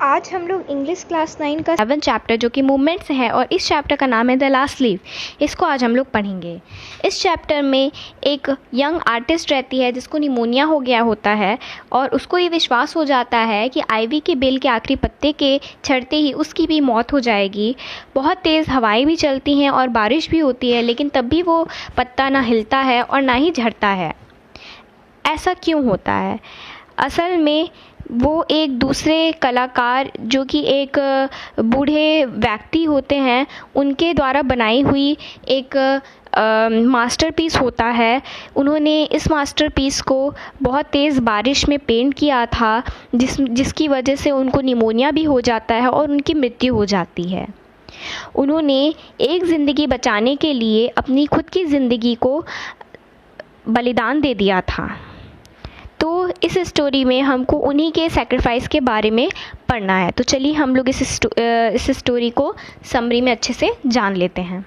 आज हम लोग इंग्लिश क्लास 9 का 7 चैप्टर जो कि मूवमेंट्स है और इस चैप्टर का नाम है द लास्ट लीफ, इसको आज हम लोग पढ़ेंगे। इस चैप्टर में एक यंग आर्टिस्ट रहती है जिसको निमोनिया हो गया होता है और उसको ये विश्वास हो जाता है कि आइवी के बेल के आखिरी पत्ते के छड़ते ही उसकी भी मौत हो जाएगी। बहुत तेज़ हवाएं भी चलती हैं और बारिश भी होती है, लेकिन तब भी वो पत्ता ना हिलता है और ना ही झड़ता है। ऐसा क्यों होता है? असल में वो एक दूसरे कलाकार जो कि एक बूढ़े व्यक्ति होते हैं उनके द्वारा बनाई हुई एक मास्टरपीस होता है। उन्होंने इस मास्टरपीस को बहुत तेज़ बारिश में पेंट किया था जिसकी वजह से उनको निमोनिया भी हो जाता है और उनकी मृत्यु हो जाती है। उन्होंने एक ज़िंदगी बचाने के लिए अपनी खुद की ज़िंदगी को बलिदान दे दिया था। तो इस स्टोरी में हमको उन्हीं के सैक्रिफाइस के बारे में पढ़ना है। तो चलिए हम लोग इस स्टोरी को समरी में अच्छे से जान लेते हैं।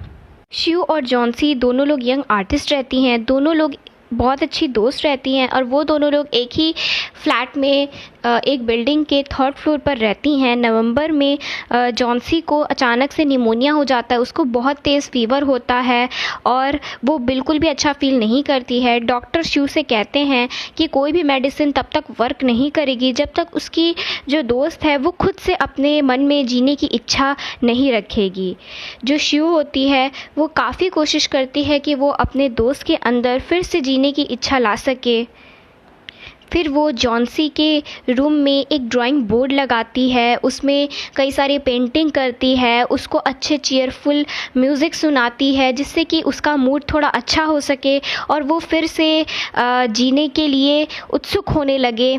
शिव और जॉन्सी दोनों लोग यंग आर्टिस्ट रहती हैं। दोनों लोग बहुत अच्छी दोस्त रहती हैं और वो दोनों लोग एक ही फ्लैट में एक बिल्डिंग के 3rd फ्लोर पर रहती हैं। नवंबर में जॉन्सी को अचानक से निमोनिया हो जाता है। उसको बहुत तेज़ फीवर होता है और वो बिल्कुल भी अच्छा फील नहीं करती है। डॉक्टर शिव से कहते हैं कि कोई भी मेडिसिन तब तक वर्क नहीं करेगी जब तक उसकी जो दोस्त है वो खुद से अपने मन में जीने की इच्छा नहीं रखेगी। जो शिव होती है वो काफ़ी कोशिश करती है कि वो अपने दोस्त के अंदर फिर से जीने की इच्छा ला सके। फिर वो जॉन्सी के रूम में एक ड्राइंग बोर्ड लगाती है, उसमें कई सारी पेंटिंग करती है, उसको अच्छे चीयरफुल म्यूज़िक सुनाती है जिससे कि उसका मूड थोड़ा अच्छा हो सके और वो फिर से जीने के लिए उत्सुक होने लगे।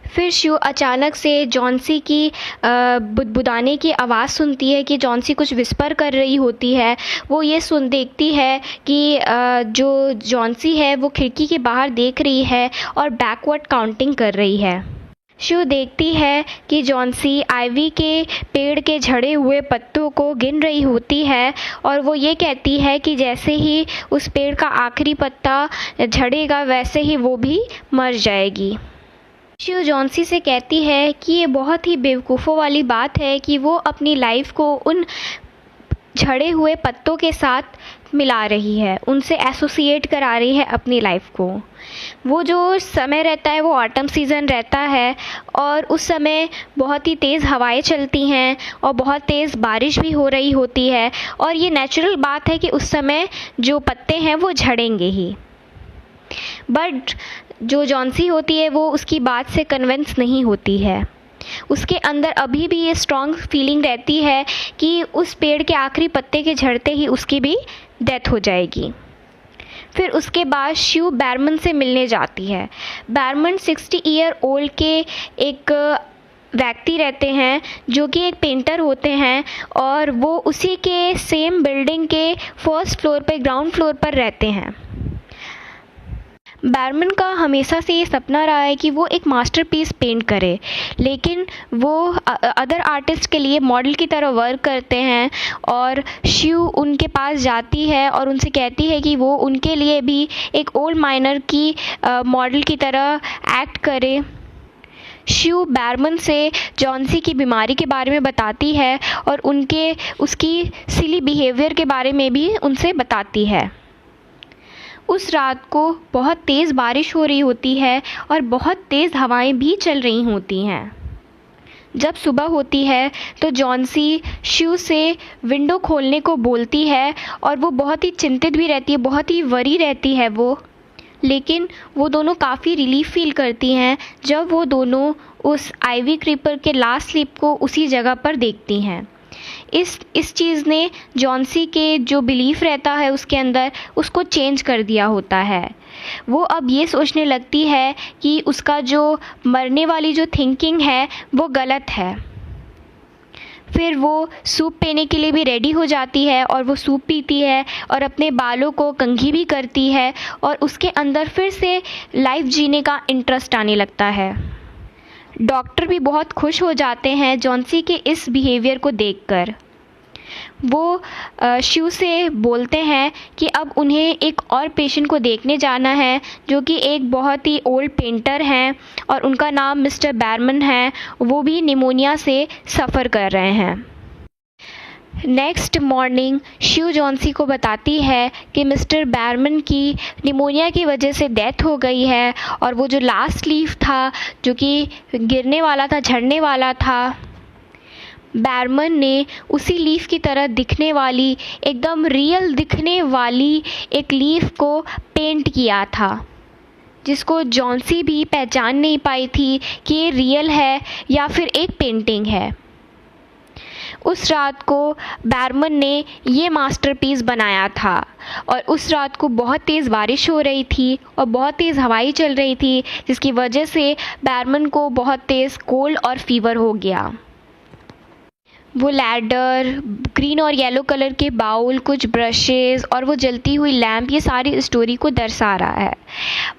फिर शिव अचानक से जॉन्सी की बुदबुदाने की आवाज़ सुनती है कि जॉन्सी कुछ विस्पर कर रही होती है। वो ये देखती है कि जो जॉन्सी है वो खिड़की के बाहर देख रही है और बैकवर्ड काउंटिंग कर रही है। शिव देखती है कि जॉन्सी आइवी के पेड़ के झड़े हुए पत्तों को गिन रही होती है और वो ये कहती है कि जैसे ही उस पेड़ का आखिरी पत्ता झड़ेगा वैसे ही वो भी मर जाएगी। शिव जॉन्सी से कहती है कि ये बहुत ही बेवकूफ़ों वाली बात है कि वो अपनी लाइफ को उन झड़े हुए पत्तों के साथ मिला रही है, उनसे एसोसिएट करा रही है अपनी लाइफ को। वो जो समय रहता है वो ऑटम सीज़न रहता है और उस समय बहुत ही तेज़ हवाएं चलती हैं और बहुत तेज़ बारिश भी हो रही होती है और ये नेचुरल बात है कि उस समय जो पत्ते हैं वो झड़ेंगे ही। बट जो जॉन्सी होती है वो उसकी बात से कन्विंस नहीं होती है। उसके अंदर अभी भी ये स्ट्रॉन्ग फीलिंग रहती है कि उस पेड़ के आखिरी पत्ते के झड़ते ही उसकी भी डेथ हो जाएगी। फिर उसके बाद शिव बैरमन से मिलने जाती है। बैरमन 60 ईयर ओल्ड के एक व्यक्ति रहते हैं जो कि एक पेंटर होते हैं और वो उसी के सेम बिल्डिंग के 1st फ्लोर पे ग्राउंड फ्लोर पर रहते हैं। बैरमन का हमेशा से ये सपना रहा है कि वो एक मास्टरपीस पेंट करे, लेकिन वो अदर आर्टिस्ट के लिए मॉडल की तरह वर्क करते हैं और शिव उनके पास जाती है और उनसे कहती है कि वो उनके लिए भी एक ओल्ड माइनर की मॉडल की तरह एक्ट करे। शिव बैरमन से जॉन्सी की बीमारी के बारे में बताती है और उसकी सिली बिहेवियर के बारे में भी उनसे बताती है। उस रात को बहुत तेज़ बारिश हो रही होती है और बहुत तेज़ हवाएं भी चल रही होती हैं। जब सुबह होती है तो जॉन्सी शिव से विंडो खोलने को बोलती है और वो बहुत ही चिंतित भी रहती है, बहुत ही वरी रहती है वो। लेकिन वो दोनों काफ़ी रिलीफ फील करती हैं जब वो दोनों उस आइवी क्रीपर के लास्ट स्लीप को उसी जगह पर देखती हैं। इस चीज़ ने जॉन्सी के जो बिलीफ रहता है उसके अंदर उसको चेंज कर दिया होता है। वो अब ये सोचने लगती है कि उसका जो मरने वाली जो थिंकिंग है वो गलत है। फिर वो सूप पीने के लिए भी रेडी हो जाती है और वो सूप पीती है और अपने बालों को कंघी भी करती है और उसके अंदर फिर से लाइफ जीने का इंटरेस्ट आने लगता है। डॉक्टर भी बहुत खुश हो जाते हैं जॉन्सी के इस बिहेवियर को देखकर। वो शिव से बोलते हैं कि अब उन्हें एक और पेशेंट को देखने जाना है जो कि एक बहुत ही ओल्ड पेंटर हैं और उनका नाम मिस्टर बैरमन है। वो भी निमोनिया से सफ़र कर रहे हैं। नेक्स्ट मॉर्निंग शिव जॉन्सी को बताती है कि मिस्टर बैरमन की निमोनिया की वजह से डेथ हो गई है और वो जो लास्ट लीफ था जो कि गिरने वाला था, झड़ने वाला था, बैरमन ने उसी लीफ की तरह दिखने वाली, एकदम रियल दिखने वाली एक लीफ को पेंट किया था, जिसको जॉन्सी भी पहचान नहीं पाई थी कि ये रियल है या फिर एक पेंटिंग है। उस रात को बैरमन ने ये मास्टरपीस बनाया था और उस रात को बहुत तेज़ बारिश हो रही थी और बहुत तेज़ हवाई चल रही थी, जिसकी वजह से बैरमन को बहुत तेज़ कोल्ड और फीवर हो गया। वो लैडर, ग्रीन और येलो कलर के बाउल, कुछ ब्रशेज़ और वो जलती हुई लैम्प, ये सारी स्टोरी को दर्शा रहा है।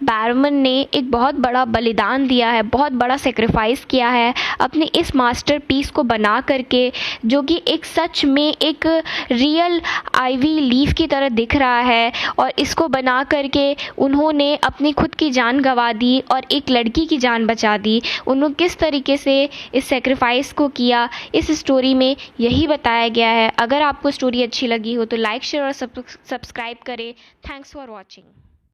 बैरमन ने एक बहुत बड़ा बलिदान दिया है, बहुत बड़ा सेक्रीफाइस किया है अपने इस मास्टरपीस को बना करके, जो कि एक सच में एक रियल आइवी लीफ की तरह दिख रहा है। और इसको बना करके उन्होंने अपनी खुद की जान गंवा दी और एक लड़की की जान बचा दी। उन्होंने किस तरीके से इस सेक्रीफाइस को किया, इस स्टोरी में यही बताया गया है। अगर आपको स्टोरी अच्छी लगी हो तो लाइक, शेयर और सब्सक्राइब करें। Thanks for watching.